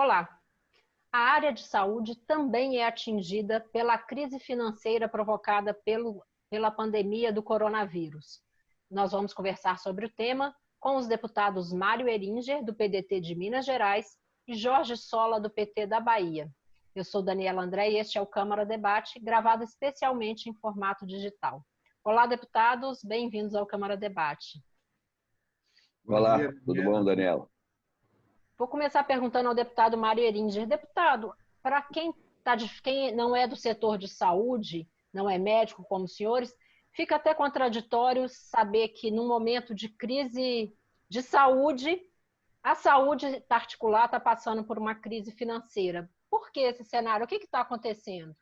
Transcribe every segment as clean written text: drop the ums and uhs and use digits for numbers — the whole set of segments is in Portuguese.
Olá! A área de saúde também é atingida pela crise financeira provocada pela pandemia do coronavírus. Nós vamos conversar sobre o tema com os deputados Mário Heringer, do PDT de Minas Gerais, e Jorge Sola, do PT da Bahia. Eu sou Daniela André e este é o Câmara Debate, gravado especialmente em formato digital. Olá, deputados, bem-vindos ao Câmara Debate. Olá, tudo bom, Daniela? Vou começar perguntando ao deputado Mário Heringer. Deputado, para quem não é do setor de saúde, não é médico como os senhores, fica até contraditório saber que num momento de crise de saúde, a saúde particular está passando por uma crise financeira. Por que esse cenário? O que está acontecendo?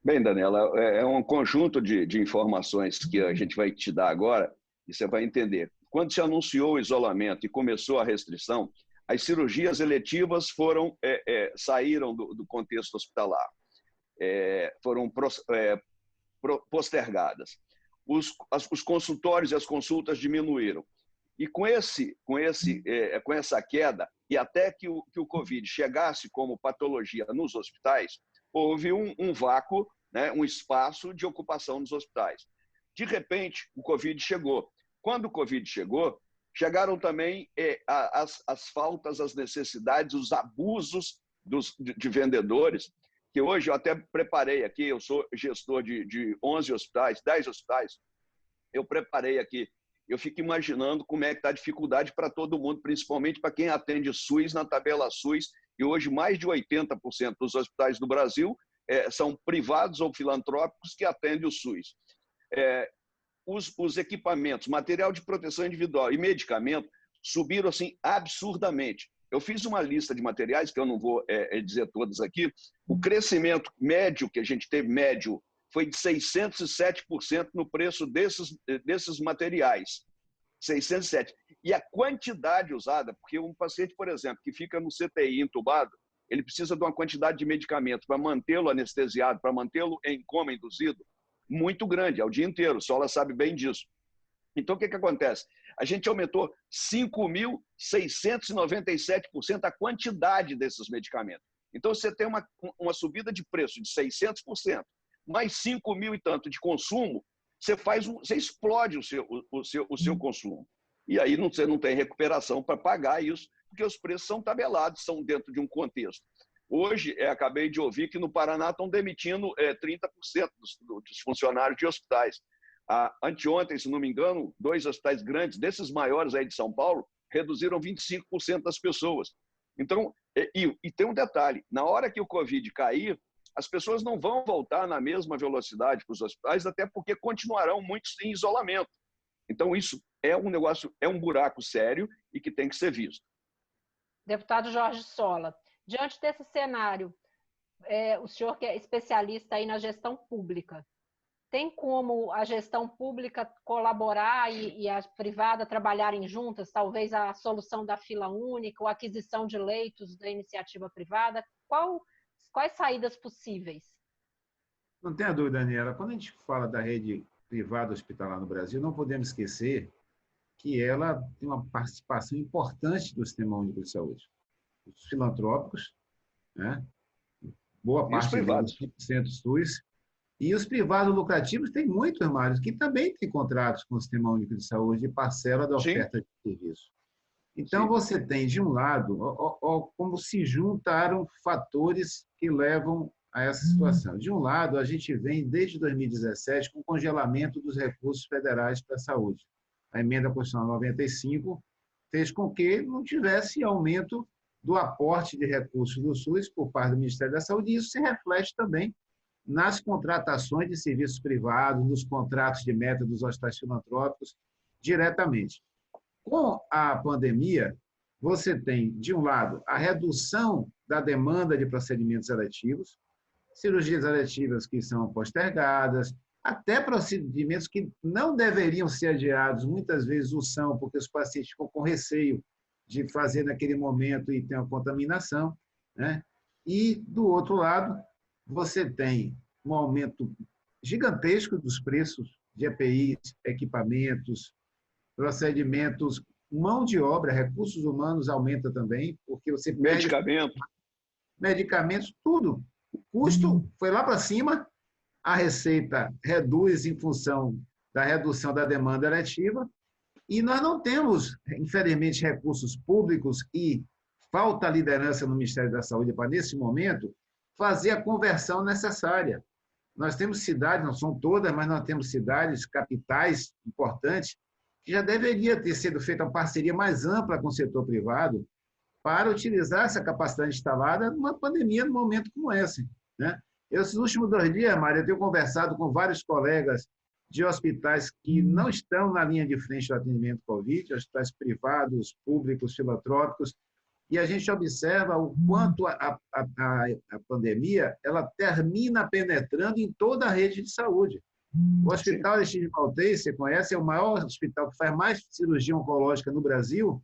Bem, Daniela, é um conjunto de informações que a gente vai te dar agora e você vai entender. Quando se anunciou o isolamento e começou a restrição, as cirurgias eletivas saíram do contexto hospitalar, foram postergadas. Os consultórios e as consultas diminuíram. E com essa queda, e até que o Covid chegasse como patologia nos hospitais, houve um vácuo, né, um espaço de ocupação nos hospitais. De repente, o Covid chegou. Quando o Covid chegou, chegaram também as faltas, as necessidades, os abusos de vendedores, que hoje eu até preparei aqui, eu sou gestor de 11 hospitais, 10 hospitais, eu preparei aqui. Eu fico imaginando como é que está a dificuldade para todo mundo, principalmente para quem atende SUS na tabela SUS, e hoje mais de 80% dos hospitais do Brasil são privados ou filantrópicos que atendem o SUS. Os equipamentos, material de proteção individual e medicamento subiram assim absurdamente. Eu fiz uma lista de materiais, que eu não vou dizer todos aqui. O crescimento médio que a gente teve, médio, foi de 607% no preço desses materiais. 607%. E a quantidade usada, porque um paciente, por exemplo, que fica no CTI entubado, ele precisa de uma quantidade de medicamento para mantê-lo anestesiado, para mantê-lo em coma induzido, muito grande, é o dia inteiro, Sola sabe bem disso. Então, o que acontece? A gente aumentou 5.697% a quantidade desses medicamentos. Então, você tem uma subida de preço de 600%, mais 5 mil e tanto de consumo, você explode o seu consumo. E aí você não tem recuperação para pagar isso, porque os preços são tabelados, são dentro de um contexto. Hoje, acabei de ouvir que no Paraná estão demitindo 30% dos funcionários de hospitais. Anteontem, se não me engano, 2 hospitais grandes, desses maiores aí de São Paulo, reduziram 25% das pessoas. Então, e tem um detalhe, na hora que o Covid cair, as pessoas não vão voltar na mesma velocidade para os hospitais, até porque continuarão muitos em isolamento. Então, isso é um negócio, é um buraco sério e que tem que ser visto. Deputado Jorge Sola, diante desse cenário, o senhor que é especialista aí na gestão pública, tem como a gestão pública colaborar e a privada trabalharem juntas, talvez a solução da fila única, ou a aquisição de leitos da iniciativa privada? Quais saídas possíveis? Não tenha dúvida, Daniela. Quando a gente fala da rede privada hospitalar no Brasil, não podemos esquecer que ela tem uma participação importante do Sistema Único de Saúde. Os filantrópicos, né? Boa parte deles, 5% SUS, e os privados lucrativos têm muitos, Mário, que também têm contratos com o Sistema Único de Saúde e parcela da oferta de serviço. Então, você tem, de um lado, como se juntaram fatores que levam a essa situação. De um lado, a gente vem, desde 2017, com o congelamento dos recursos federais para a saúde. A emenda constitucional 95 fez com que não tivesse aumento do aporte de recursos do SUS por parte do Ministério da Saúde, e isso se reflete também nas contratações de serviços privados, nos contratos de meta dos hospitais filantrópicos, diretamente. Com a pandemia, você tem, de um lado, a redução da demanda de procedimentos eletivos, cirurgias eletivas que são postergadas, até procedimentos que não deveriam ser adiados, muitas vezes o são, porque os pacientes ficam com receio de fazer naquele momento e tem uma contaminação, né? E, do outro lado, você tem um aumento gigantesco dos preços de EPIs, equipamentos, procedimentos mão de obra, recursos humanos aumenta também, porque você perde medicamentos, tudo. O custo foi lá para cima, a receita reduz em função da redução da demanda eletiva, e nós não temos, infelizmente, recursos públicos e falta liderança no Ministério da Saúde para, nesse momento, fazer a conversão necessária. Nós temos cidades, não são todas, mas nós temos cidades, capitais importantes, que já deveria ter sido feita uma parceria mais ampla com o setor privado para utilizar essa capacidade instalada numa pandemia, num momento como esse, né? Esses últimos 2 dias, Mário, eu tenho conversado com vários colegas de hospitais que não estão na linha de frente do atendimento Covid, hospitais privados, públicos, filantrópicos, e a gente observa o quanto a pandemia ela termina penetrando em toda a rede de saúde. O Hospital Aristide Maltês, você conhece, é o maior hospital que faz mais cirurgia oncológica no Brasil.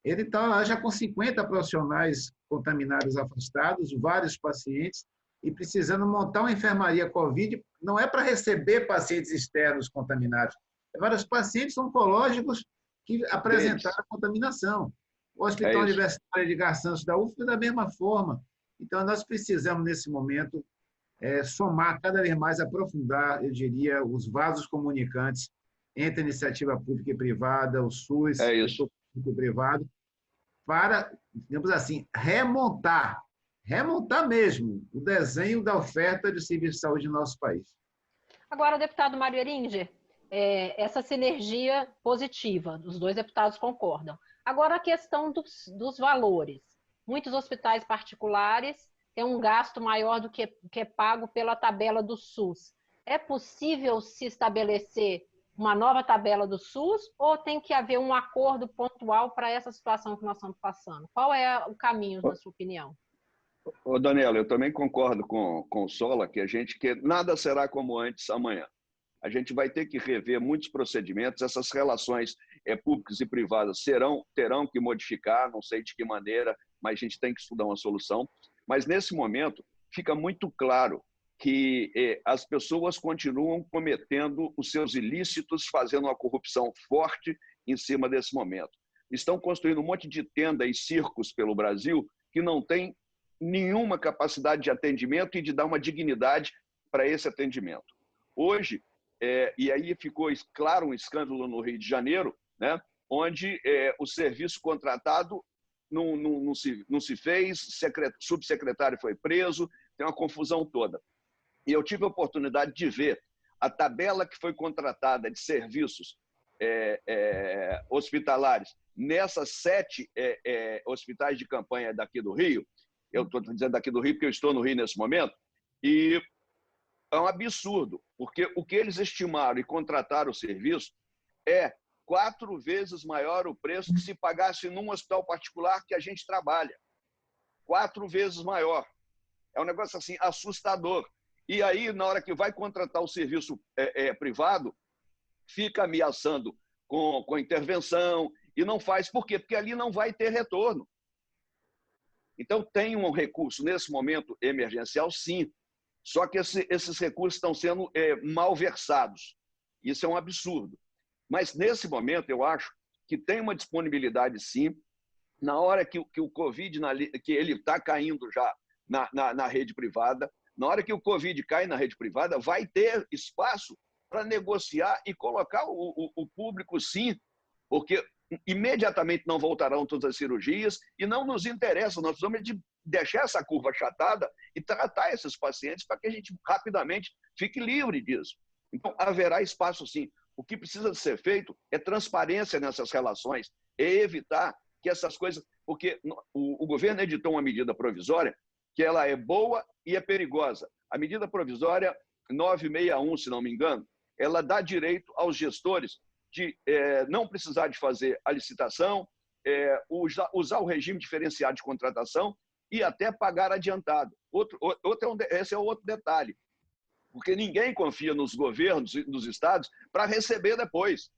Ele está lá já com 50 profissionais contaminados afastados, vários pacientes, e precisando montar uma enfermaria Covid, não é para receber pacientes externos contaminados, é para os pacientes oncológicos que apresentaram contaminação. O Hospital Universitário Edgar Santos da UFBA, da mesma forma. Então, nós precisamos, nesse momento, somar cada vez mais, aprofundar, eu diria, os vasos comunicantes entre a iniciativa pública e privada, o SUS, o setor público e privado, para, digamos assim, remontar mesmo o desenho da oferta de serviço de saúde no nosso país. Agora, deputado Mário Heringer, essa sinergia positiva, os 2 deputados concordam. Agora, a questão dos valores. Muitos hospitais particulares têm um gasto maior do que é pago pela tabela do SUS. É possível se estabelecer uma nova tabela do SUS ou tem que haver um acordo pontual para essa situação que nós estamos passando? Qual é o caminho, na sua opinião? Ô, Daniela, eu também concordo com o Sola que nada será como antes amanhã. A gente vai ter que rever muitos procedimentos, essas relações públicas e privadas terão que modificar, não sei de que maneira, mas a gente tem que estudar uma solução. Mas, nesse momento, fica muito claro que as pessoas continuam cometendo os seus ilícitos, fazendo uma corrupção forte em cima desse momento. Estão construindo um monte de tenda e circos pelo Brasil que não tem nenhuma capacidade de atendimento e de dar uma dignidade para esse atendimento. Hoje, e aí ficou claro um escândalo no Rio de Janeiro, né, onde o serviço contratado não se fez, subsecretário foi preso, tem uma confusão toda. E eu tive a oportunidade de ver a tabela que foi contratada de serviços hospitalares nessas 7 hospitais de campanha daqui do Rio. Eu estou dizendo daqui do Rio porque eu estou no Rio nesse momento, e é um absurdo, porque o que eles estimaram e contrataram o serviço é 4 vezes maior o preço que se pagasse num hospital particular que a gente trabalha. 4 vezes maior. É um negócio assim assustador. E aí, na hora que vai contratar o serviço privado, fica ameaçando com intervenção e não faz. Por quê? Porque ali não vai ter retorno. Então, tem um recurso, nesse momento emergencial, sim. Só que esses recursos estão sendo malversados. Isso é um absurdo. Mas, nesse momento, eu acho que tem uma disponibilidade, sim. Na hora que o Covid, que ele está caindo já na rede privada, na hora que o Covid cai na rede privada, vai ter espaço para negociar e colocar o público, sim, porque imediatamente não voltarão todas as cirurgias e não nos interessa. Nós precisamos de deixar essa curva achatada e tratar esses pacientes para que a gente rapidamente fique livre disso. Então, haverá espaço, sim. O que precisa ser feito é transparência nessas relações, é evitar que essas coisas... Porque o governo editou uma medida provisória que ela é boa e é perigosa. A medida provisória 961, se não me engano, ela dá direito aos gestores de não precisar de fazer a licitação, usar o regime diferenciado de contratação e até pagar adiantado. Esse é outro detalhe, porque ninguém confia nos governos e nos estados para receber depois,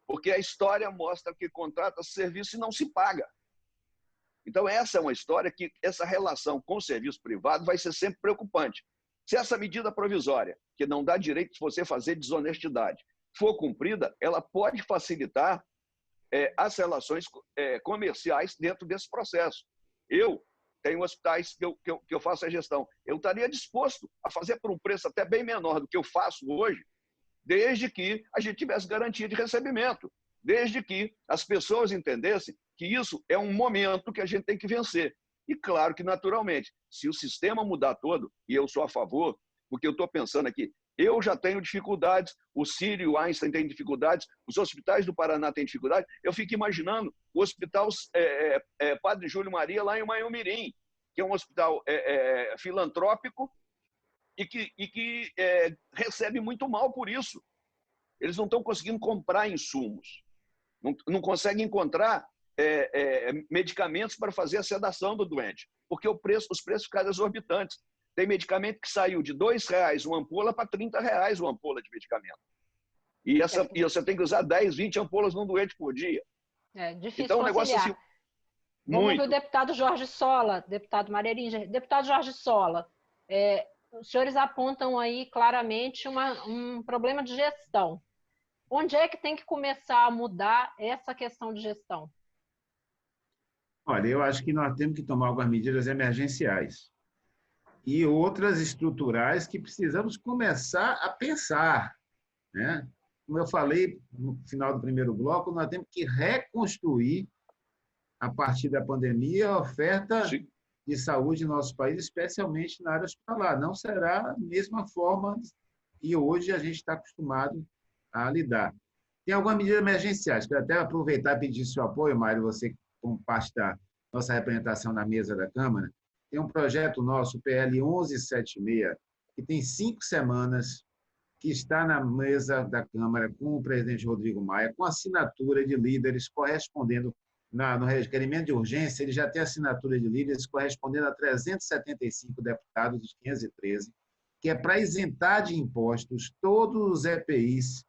porque a história mostra que contrata serviço e não se paga. Então, essa é uma história que essa relação com o serviço privado vai ser sempre preocupante. Se essa medida provisória, que não dá direito de você fazer desonestidade, for cumprida, ela pode facilitar as relações comerciais dentro desse processo. Eu tenho hospitais que eu faço a gestão. Eu estaria disposto a fazer por um preço até bem menor do que eu faço hoje, desde que a gente tivesse garantia de recebimento, desde que as pessoas entendessem que isso é um momento que a gente tem que vencer. E claro que, naturalmente, se o sistema mudar todo, e eu sou a favor, porque eu estou pensando aqui, eu já tenho dificuldades, o Sírio, o Einstein tem dificuldades, os hospitais do Paraná têm dificuldades. Eu fico imaginando o hospital Padre Júlio Maria, lá em Maiumirim, que é um hospital filantrópico e que recebe muito mal por isso. Eles não estão conseguindo comprar insumos, não conseguem encontrar medicamentos para fazer a sedação do doente, porque os preços ficaram exorbitantes. Tem medicamento que saiu de R$2 uma ampola para R$30 uma ampola de medicamento. E você tem que usar 10, 20 ampolas num doente por dia. É difícil então, conciliar. O negócio assim, Vamos muito. ver o deputado Jorge Sola, deputado Maria Eringer. Deputado Jorge Sola, os senhores apontam aí claramente um problema de gestão. Onde é que tem que começar a mudar essa questão de gestão? Olha, eu acho que nós temos que tomar algumas medidas emergenciais e outras estruturais que precisamos começar a pensar, né? Como eu falei no final do primeiro bloco, nós temos que reconstruir, a partir da pandemia, a oferta Sim. de saúde no nosso país, especialmente na área hospitalar. Não será a mesma forma que hoje a gente está acostumado a lidar. Tem algumas medidas emergenciais, quero até aproveitar e pedir seu apoio, Mário, você como parte da nossa representação na mesa da Câmara. Tem um projeto nosso, o PL 1176, que tem 5 semanas, que está na mesa da Câmara com o presidente Rodrigo Maia, com assinatura de líderes correspondendo, no requerimento de urgência, ele já tem assinatura de líderes correspondendo a 375 deputados dos 513, que é para isentar de impostos todos os EPIs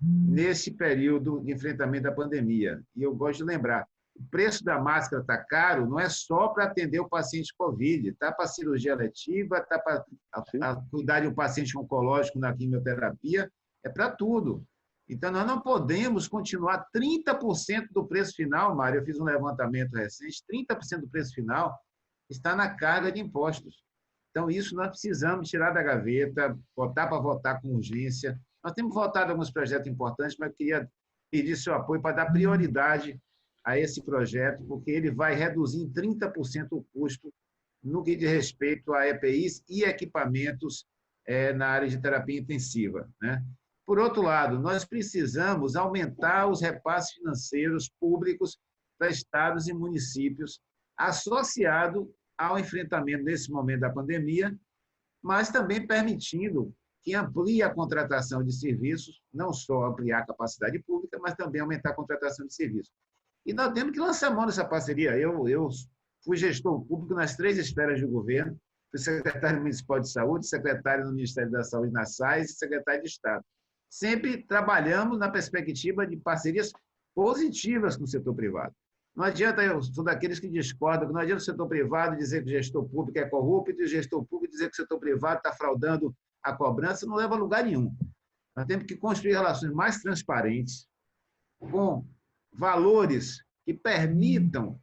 nesse período de enfrentamento da pandemia. E eu gosto de lembrar, o preço da máscara está caro, não é só para atender o paciente COVID, está para cirurgia letiva, está para cuidar de um paciente oncológico na quimioterapia, é para tudo. Então, nós não podemos continuar 30% do preço final, Mário, eu fiz um levantamento recente, 30% do preço final está na carga de impostos. Então, isso nós precisamos tirar da gaveta, botar para votar com urgência. Nós temos votado alguns projetos importantes, mas eu queria pedir seu apoio para dar prioridade a esse projeto, porque ele vai reduzir em 30% o custo no que diz respeito a EPIs e equipamentos na área de terapia intensiva, né? Por outro lado, nós precisamos aumentar os repasses financeiros públicos para estados e municípios, associado ao enfrentamento nesse momento da pandemia, mas também permitindo que amplie a contratação de serviços, não só ampliar a capacidade pública, mas também aumentar a contratação de serviços. E nós temos que lançar mão dessa parceria. Eu fui gestor público nas 3 esferas de governo, fui secretário municipal de saúde, secretário no Ministério da Saúde, na SAIS, e secretário de Estado. Sempre trabalhamos na perspectiva de parcerias positivas com o setor privado. Não adianta, eu sou daqueles que discordam, não adianta o setor privado dizer que o gestor público é corrupto e o gestor público dizer que o setor privado está fraudando a cobrança, não leva a lugar nenhum. Nós temos que construir relações mais transparentes, com valores que permitam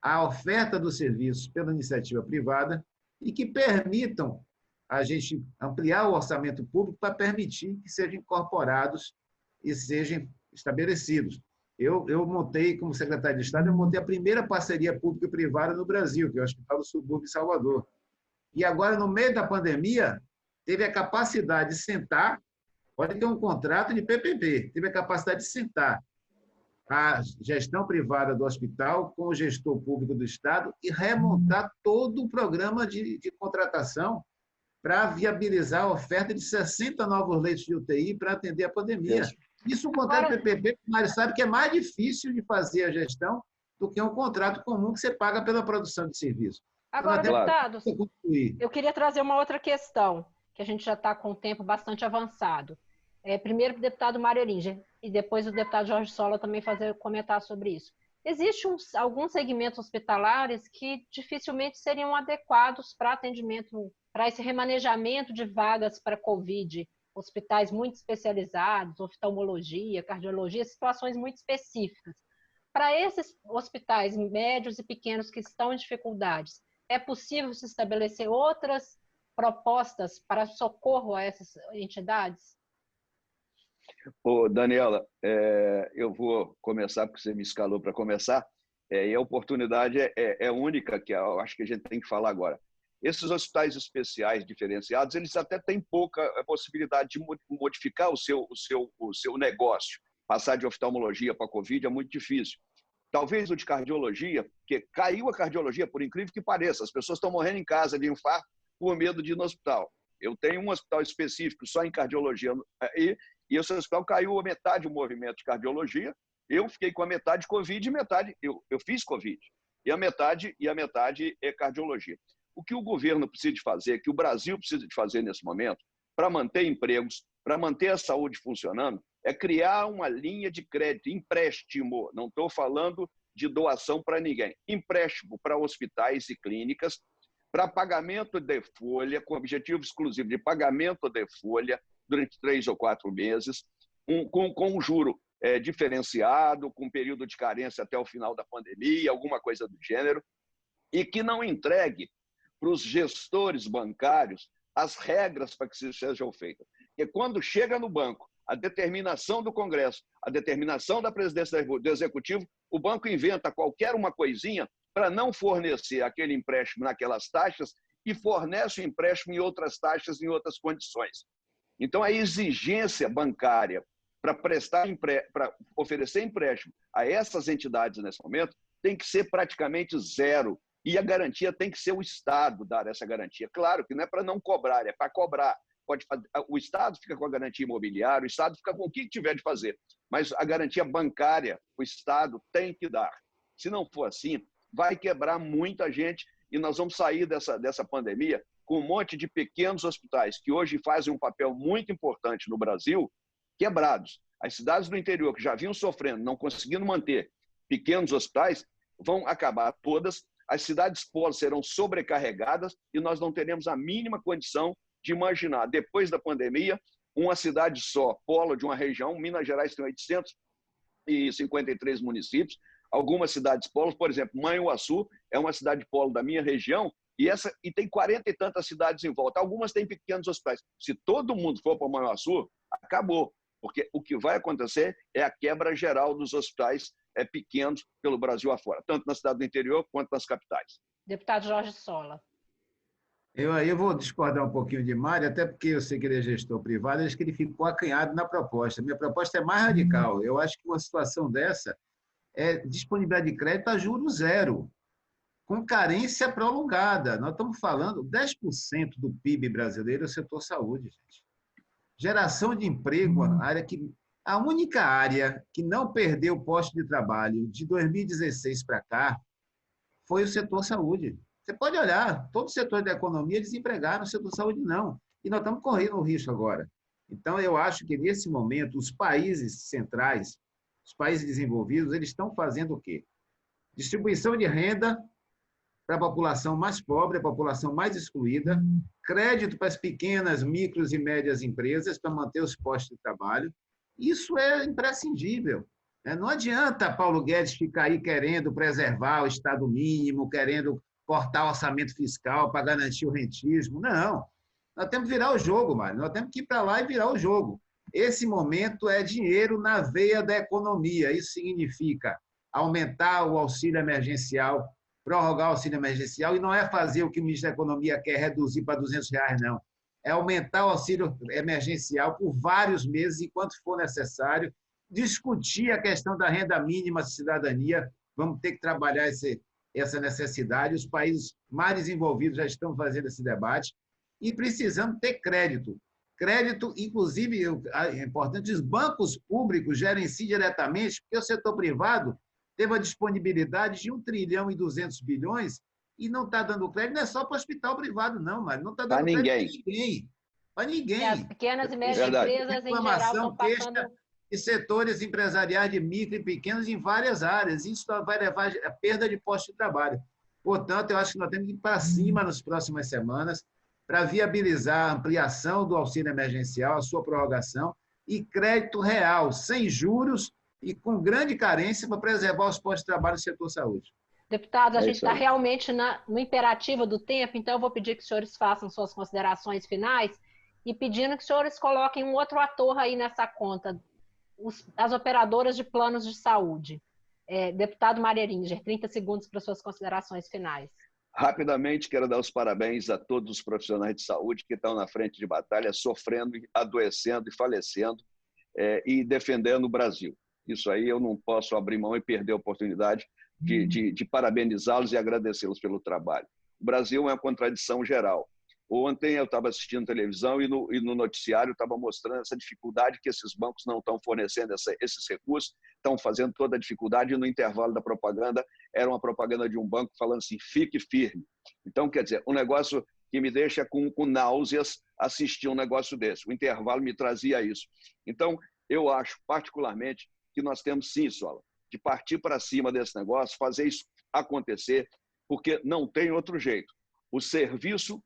a oferta dos serviços pela iniciativa privada e que permitam a gente ampliar o orçamento público para permitir que sejam incorporados e sejam estabelecidos. Eu montei, como secretário de Estado, eu montei a primeira parceria pública e privada no Brasil, que é o Hospital do Subúrbio de Salvador. E agora, no meio da pandemia, teve a capacidade de sentar, pode ter um contrato de PPP, teve a capacidade de sentar a gestão privada do hospital com o gestor público do Estado e remontar todo o programa de contratação para viabilizar a oferta de 60 novos leitos de UTI para atender a pandemia. Isso, um contrato de PPP, o Mário sabe que é mais difícil de fazer a gestão do que um contrato comum que você paga pela produção de serviço. Agora, deputados, eu queria trazer uma outra questão, que a gente já está com o tempo bastante avançado. Primeiro, o deputado Mário Eringer, e depois o deputado Jorge Sola também comentar sobre isso. Existem alguns segmentos hospitalares que dificilmente seriam adequados para atendimento, para esse remanejamento de vagas para Covid, hospitais muito especializados, oftalmologia, cardiologia, situações muito específicas. Para esses hospitais médios e pequenos que estão em dificuldades, é possível se estabelecer outras propostas para socorro a essas entidades? Ô, Daniela, eu vou começar, porque você me escalou para começar, e a oportunidade é única, que eu acho que a gente tem que falar agora. Esses hospitais especiais diferenciados, eles até têm pouca possibilidade de modificar o seu negócio. Passar de oftalmologia para a Covid é muito difícil. Talvez o de cardiologia, porque caiu a cardiologia, por incrível que pareça, as pessoas estão morrendo em casa de infarto por medo de ir no hospital. Eu tenho um hospital específico só em cardiologia, e esse hospital caiu a metade do movimento de cardiologia. Eu fiquei com a metade de Covid e metade eu fiz Covid. E a metade é cardiologia. O que o governo precisa de fazer, que o Brasil precisa de fazer nesse momento, para manter empregos, para manter a saúde funcionando, é criar uma linha de crédito, empréstimo. Não estou falando de doação para ninguém. Empréstimo para hospitais e clínicas, para pagamento de folha, com objetivo exclusivo de pagamento de folha durante 3 ou 4 meses, com um juro diferenciado, com período de carência até o final da pandemia, alguma coisa do gênero, e que não entregue para os gestores bancários as regras para que isso sejam feitas. Porque quando chega no banco a determinação do Congresso, a determinação da presidência do Executivo, o banco inventa qualquer uma coisinha para não fornecer aquele empréstimo naquelas taxas e fornece o empréstimo em outras taxas, em outras condições. Então, a exigência bancária para oferecer empréstimo a essas entidades nesse momento tem que ser praticamente zero. E a garantia tem que ser o Estado dar essa garantia. Claro que não é para não cobrar, é para cobrar. O Estado fica com a garantia imobiliária, o Estado fica com o que tiver de fazer. Mas a garantia bancária, o Estado tem que dar. Se não for assim, vai quebrar muita gente e nós vamos sair dessa pandemia com um monte de pequenos hospitais que hoje fazem um papel muito importante no Brasil, quebrados. As cidades do interior que já vinham sofrendo, não conseguindo manter pequenos hospitais, vão acabar todas. As cidades polos serão sobrecarregadas e nós não teremos a mínima condição de imaginar, depois da pandemia, uma cidade só, polo de uma região. Minas Gerais tem 853 municípios, algumas cidades polos, por exemplo, Manhuaçu é uma cidade polo da minha região e tem 40 e tantas cidades em volta. Algumas têm pequenos hospitais. Se todo mundo for para Manhuaçu, acabou, porque o que vai acontecer é a quebra geral dos hospitais pequenos pelo Brasil afora, tanto na cidade do interior quanto nas capitais. Deputado Jorge Sola. Eu vou discordar um pouquinho de Mário, até porque eu sei que ele é gestor privado, acho que ele ficou acanhado na proposta. Minha proposta é mais radical. Eu acho que uma situação dessa é disponibilidade de crédito a juros zero, com carência prolongada. Nós estamos falando 10% do PIB brasileiro é o setor saúde, gente. Geração de emprego, a única área que não perdeu posto de trabalho de 2016 para cá foi o setor saúde. Você pode olhar, todo o setor da economia desempregaram, o setor saúde não. E nós estamos correndo o risco agora. Então, eu acho que, nesse momento, os países centrais, os países desenvolvidos, eles estão fazendo o quê? Distribuição de renda para a população mais pobre, a população mais excluída, crédito para as pequenas, micros e médias empresas para manter os postos de trabalho. Isso é imprescindível. Não adianta Paulo Guedes ficar aí querendo preservar o Estado mínimo, querendo cortar o orçamento fiscal para garantir o rentismo. Não. Nós temos que virar o jogo, Mário. Nós temos que ir para lá e virar o jogo. Esse momento é dinheiro na veia da economia. Isso significa aumentar o auxílio emergencial, prorrogar o auxílio emergencial, e não é fazer o que o ministro da Economia quer, reduzir para R$200, não. É aumentar o auxílio emergencial por vários meses, enquanto for necessário, discutir a questão da renda mínima de cidadania. Vamos ter que trabalhar essa necessidade. Os países mais desenvolvidos já estão fazendo esse debate e precisamos ter crédito. Crédito, inclusive, é importante, os bancos públicos gerenciem diretamente, porque o setor privado teve a disponibilidade de 1,2 trilhão e não está dando crédito, não é só para o hospital privado, não, mas não está dando crédito para ninguém. Para ninguém. As pequenas e médias empresas, em geral, estão passando... E setores empresariais de micro e pequenos em várias áreas. Isso vai levar a perda de postos de trabalho. Portanto, eu acho que nós temos que ir para cima nas próximas semanas para viabilizar a ampliação do auxílio emergencial, a sua prorrogação e crédito real, sem juros, e com grande carência para preservar os postos de trabalho do setor saúde. Deputados, a gente isso está aí. realmente no imperativo do tempo, então eu vou pedir que os senhores façam suas considerações finais e pedindo que os senhores coloquem um outro ator aí nessa conta, as operadoras de planos de saúde. Deputado Mário Eringer, 30 segundos para suas considerações finais. Rapidamente, quero dar os parabéns a todos os profissionais de saúde que estão na frente de batalha, sofrendo, adoecendo e falecendo e defendendo o Brasil. Isso aí eu não posso abrir mão e perder a oportunidade de parabenizá-los e agradecê-los pelo trabalho. O Brasil é uma contradição geral. Ontem eu estava assistindo televisão e no noticiário estava mostrando essa dificuldade que esses bancos não estão fornecendo esses recursos, estão fazendo toda a dificuldade, e no intervalo da propaganda era uma propaganda de um banco falando assim, fique firme. Então, quer dizer, um negócio que me deixa com náuseas assistir um negócio desse. O intervalo me trazia isso. Então, eu acho particularmente que nós temos sim, Sola, de partir para cima desse negócio, fazer isso acontecer, porque não tem outro jeito. O serviço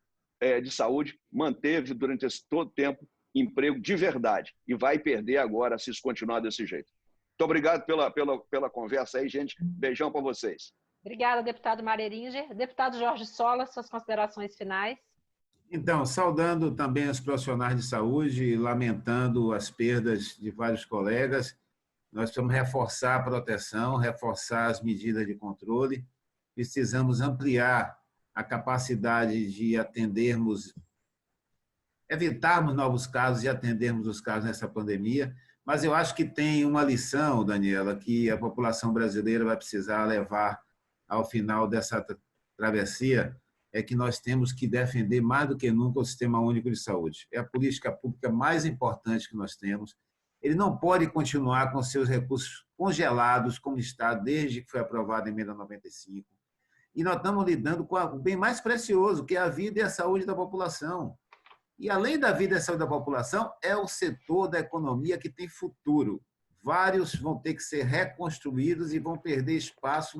de saúde manteve durante todo o tempo emprego de verdade e vai perder agora se isso continuar desse jeito. Muito obrigado pela conversa aí, gente. Beijão para vocês. Obrigada, deputado Mário Eringer. Deputado Jorge Sola, suas considerações finais. Então, saudando também os profissionais de saúde, lamentando as perdas de vários colegas, nós precisamos reforçar a proteção, reforçar as medidas de controle, precisamos ampliar a capacidade de atendermos, evitarmos novos casos e atendermos os casos nessa pandemia. Mas eu acho que tem uma lição, Daniela, que a população brasileira vai precisar levar ao final dessa travessia, é que nós temos que defender mais do que nunca o Sistema Único de Saúde. É a política pública mais importante que nós temos. Ele não pode continuar com seus recursos congelados, como está desde que foi aprovada a emenda 95. E nós estamos lidando com o bem mais precioso, que é a vida e a saúde da população. E, além da vida e da saúde da população, é o setor da economia que tem futuro. Vários vão ter que ser reconstruídos e vão perder espaço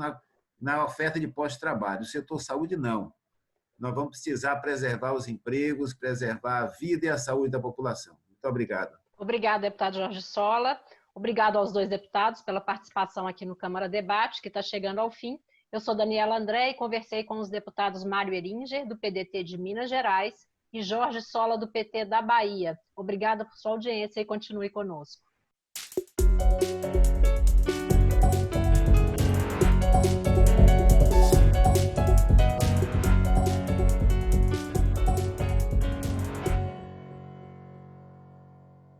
na oferta de pós-trabalho. O setor saúde, não. Nós vamos precisar preservar os empregos, preservar a vida e a saúde da população. Muito obrigado. Obrigada, deputado Jorge Sola. Obrigado aos dois deputados pela participação aqui no Câmara Debate, que está chegando ao fim. Eu sou Daniela André e conversei com os deputados Mário Eringer, do PDT de Minas Gerais, e Jorge Sola, do PT da Bahia. Obrigada por sua audiência e continue conosco.